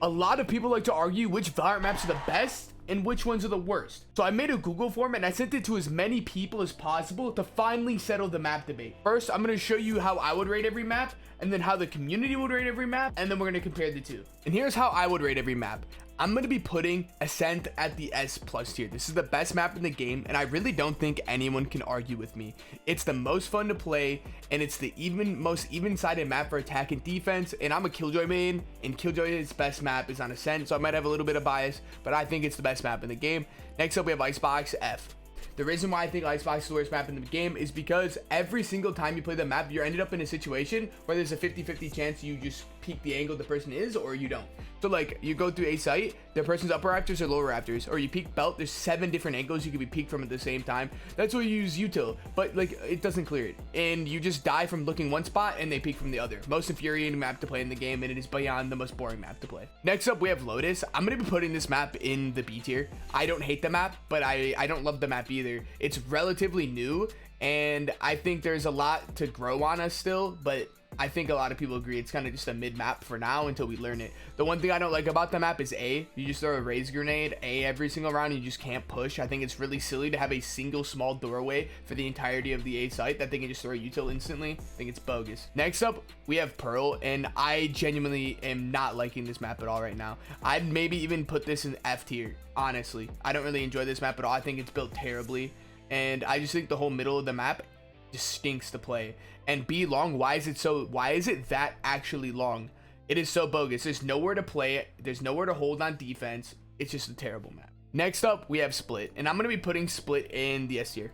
A lot of people like to argue which Valorant maps are the best and which ones are the worst. So I made a Google form and I sent it to as many people as possible to finally settle the map debate. First, I'm going to show you how I would rate every map, and then how the community would rate every map, and then we're going to compare the two. And here's how I would rate every map. I'm going to be putting Ascent at the S+ tier. This is the best map in the game, and I really don't think anyone can argue with me. It's the most fun to play, and it's the most even-sided map for attack and defense, and I'm a Killjoy main, and Killjoy's best map is on Ascent, so I might have a little bit of bias, but I think it's the best map in the game. Next up, we have Icebox F. The reason why I think Icebox is the worst map in the game is because every single time you play the map, you're ended up in a situation where there's a 50-50 chance you just peek the angle the person is or you don't. So like you go through a site, the person's upper rafters or lower rafters, or you peek belt, there's 7 different angles you can be peeked from at the same time. That's why you use util, but like it doesn't clear it. And you just die from looking one spot and they peek from the other. Most infuriating map to play in the game, and it is beyond the most boring map to play. Next up, we have Lotus. I'm going to be putting this map in the B tier. I don't hate the map, but I don't love the map either. It's relatively new, and I think there's a lot to grow on us still, but I think a lot of people agree it's kind of just a mid map for now until we learn it. The one thing I don't like about the map is A. You just throw a raise grenade A every single round, and you just can't push. I think it's really silly to have a single small doorway for the entirety of the A site that they can just throw a util instantly. I think it's bogus. Next up, we have Pearl, and I genuinely am not liking this map at all right now. I'd maybe even put this in F tier, honestly. I don't really enjoy this map at all. I think it's built terribly, and I just think the whole middle of the map just stinks to play. And B long, why is it that actually long? It is so bogus. There's nowhere to play it, there's nowhere to hold on defense. It's just a terrible map. Next up, we have Split, and I'm going to be putting Split in the S tier.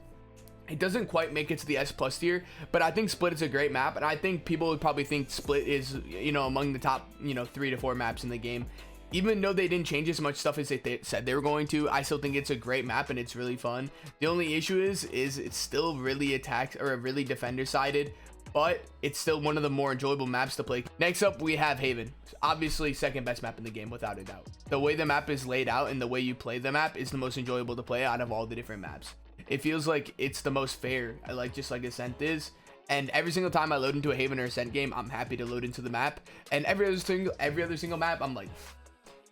It doesn't quite make it to the S+ tier, but I think Split is a great map, and I think people would probably think Split is, you know, among the top, 3 to 4 maps in the game. Even though they didn't change as much stuff as they said they were going to, I still think it's a great map and it's really fun. The only issue is it's still really really defender sided, but it's still one of the more enjoyable maps to play. Next up, we have Haven. Obviously second best map in the game without a doubt. The way the map is laid out and the way you play the map is the most enjoyable to play out of all the different maps. It feels like it's the most fair, just like Ascent is. And every single time I load into a Haven or Ascent game, I'm happy to load into the map. And every other single map, I'm like.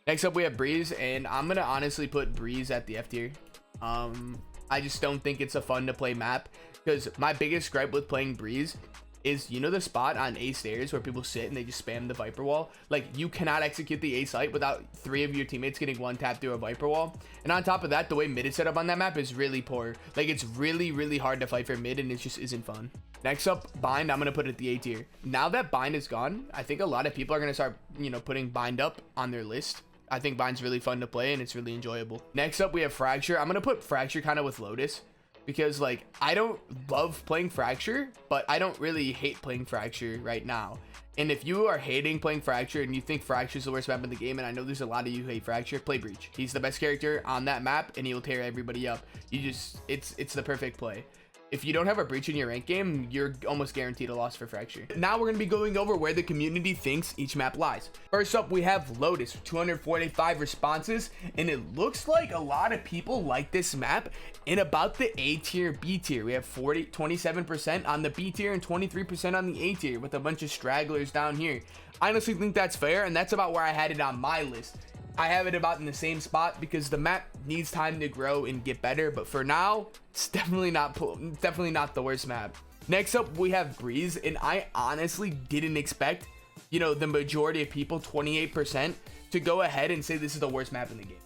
Next up, we have Breeze, and I'm gonna honestly put Breeze at the F tier. I just don't think it's a fun to play map, because my biggest gripe with playing Breeze is, the spot on A stairs where people sit and they just spam the Viper wall. Like, you cannot execute the A site without 3 of your teammates getting one tap through a Viper wall. And on top of that, the way mid is set up on that map is really poor. Like, it's really hard to fight for mid, and it just isn't fun. Next up, Bind, I'm gonna put it at the A tier. Now that Bind is gone, I think a lot of people are gonna start, putting Bind up on their list. I think Bind's really fun to play and it's really enjoyable. Next up, we have Fracture. I'm gonna put Fracture kind of with Lotus, because like I don't love playing Fracture, but I don't really hate playing Fracture right now. And if you are hating playing Fracture and you think Fracture is the worst map in the game, and I know there's a lot of you who hate Fracture, play Breach. He's the best character on that map and he will tear everybody up. It's the perfect play. If you don't have a Breach in your rank game, you're almost guaranteed a loss for Fracture. Now we're going to be going over where the community thinks each map lies. First up, we have Lotus, 245 responses, and it looks like a lot of people like this map in about the A tier, B tier. We have 27% on the B tier and 23% on the A tier, with a bunch of stragglers down here. I honestly think that's fair, and that's about where I had it on my list. I have it about in the same spot because the map needs time to grow and get better, but for now, it's definitely not the worst map. Next up, we have Breeze, and I honestly didn't expect, the majority of people, 28%, to go ahead and say this is the worst map in the game.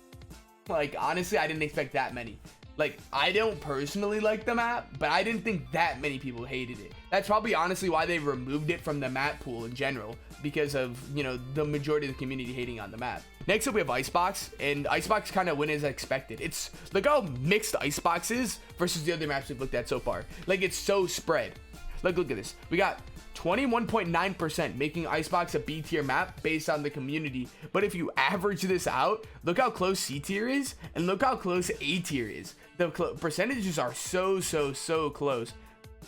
Like, honestly, I didn't expect that many. Like, I don't personally like the map, but I didn't think that many people hated it. That's probably honestly why they removed it from the map pool in general, because of, the majority of the community hating on the map. Next up, we have Icebox, and Icebox kind of went as expected. Look how mixed Icebox is versus the other maps we've looked at so far. Like, it's so spread. Look at this. We got 21.9% making Icebox a B tier map based on the community. But if you average this out, look how close C tier is, and look how close A tier is. The percentages are so close.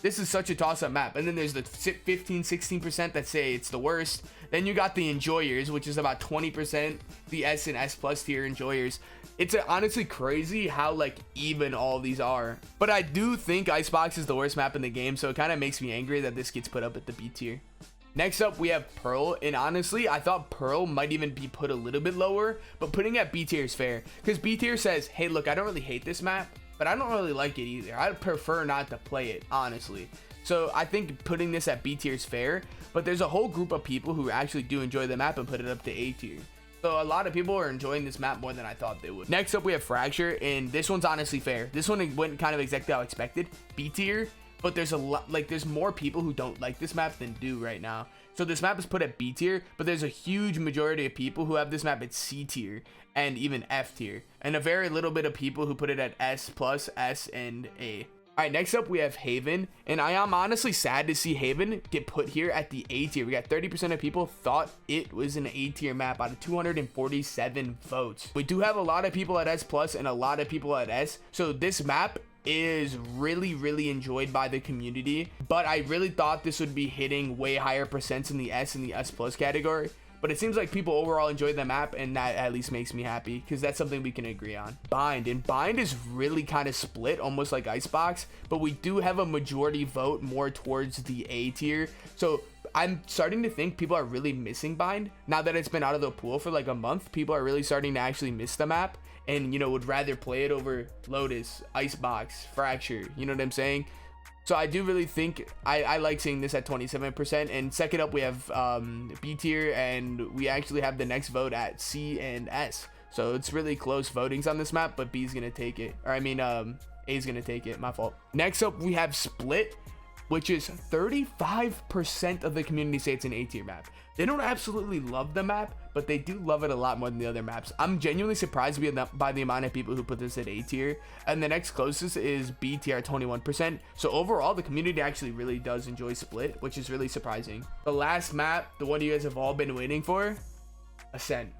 This is such a toss-up map. And then there's the 15-16% that say it's the worst. Then you got the enjoyers, which is about 20%, the S and S+ tier enjoyers. It's honestly crazy how like even all these are. But I do think Icebox is the worst map in the game, so it kind of makes me angry that this gets put up at the B tier. Next up, we have Pearl, and honestly, I thought Pearl might even be put a little bit lower, but putting at B tier is fair, because B tier says, hey, look, I don't really hate this map, but I don't really like it either. I'd prefer not to play it, honestly. So I think putting this at B tier is fair, but there's a whole group of people who actually do enjoy the map and put it up to A tier. So a lot of people are enjoying this map more than I thought they would. Next up, we have Fracture, and this one's honestly fair. This one went kind of exactly how I expected, B tier. But there's a lot, like, there's more people who don't like this map than do right now. So this map is put at B tier, but there's a huge majority of people who have this map at C tier and even F tier, and a very little bit of people who put it at S plus, S, and A. All right, next up we have Haven, and I am honestly sad to see Haven get put here at the A tier. We got 30% of people thought it was an A tier map out of 247 votes. We do have a lot of people at S plus and a lot of people at S, so this map is really enjoyed by the community, but I really thought this would be hitting way higher percents in the S and the S plus category. But it seems like people overall enjoy the map, and that at least makes me happy, because that's something we can agree on. Bind, and Bind is really kind of split, almost like Icebox, but we do have a majority vote more towards the A tier. So I'm starting to think people are really missing Bind now that it's been out of the pool for like a month. People are really starting to actually miss the map, and you know, would rather play it over Lotus, Icebox, Fracture, you know what I'm saying? So I do really think I like seeing this at 27%. And second up, we have B tier, and we actually have the next vote at C and S. So it's really close votings on this map, but B's gonna take it, or I mean A's gonna take it, my fault. Next up, we have Split, which is 35% of the community say it's an A tier map. They don't absolutely love the map, but they do love it a lot more than the other maps. I'm genuinely surprised by the amount of people who put this at A tier. And the next closest is B tier at 21%. So overall, the community actually really does enjoy Split, which is really surprising. The last map, the one you guys have all been waiting for, Ascent.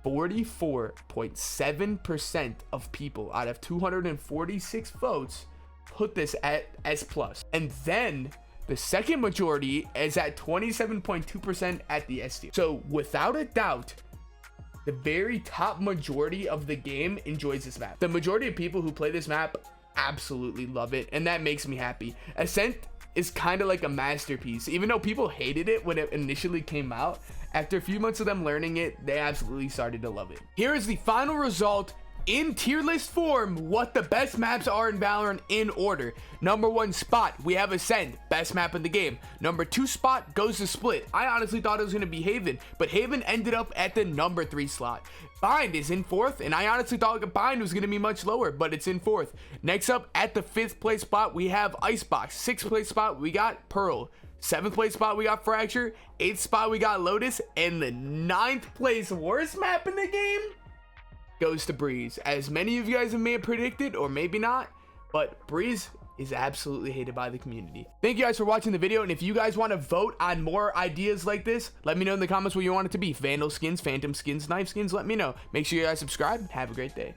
44.7% of people out of 246 votes put this at S plus, and then the second majority is at 27.2% at the S tier. So without a doubt, the very top majority of the game enjoys this map. The majority of people who play this map absolutely love it, and that makes me happy. Ascent is kind of like a masterpiece. Even though people hated it when it initially came out, after a few months of them learning it, they absolutely started to love it. Here is the final result in tier list form, what the best maps are in Valorant in order. Number 1 spot, we have Ascend, best map in the game. Number 2 spot goes to Split. I honestly thought it was going to be Haven, but Haven ended up at the number 3 slot. Bind is in 4th, and I honestly thought Bind was going to be much lower, but it's in 4th. Next up, at the 5th place spot, we have Icebox. 6th place spot, we got Pearl. 7th place spot, we got Fracture. 8th spot, we got Lotus. And the 9th place worst map in the game goes to Breeze. As many of you guys may have predicted, or maybe not, but Breeze is absolutely hated by the community. Thank you guys for watching the video, and if you guys want to vote on more ideas like this, let me know in the comments what you want it to be. Vandal skins, phantom skins, knife skins, let me know. Make sure you guys subscribe. Have a great day.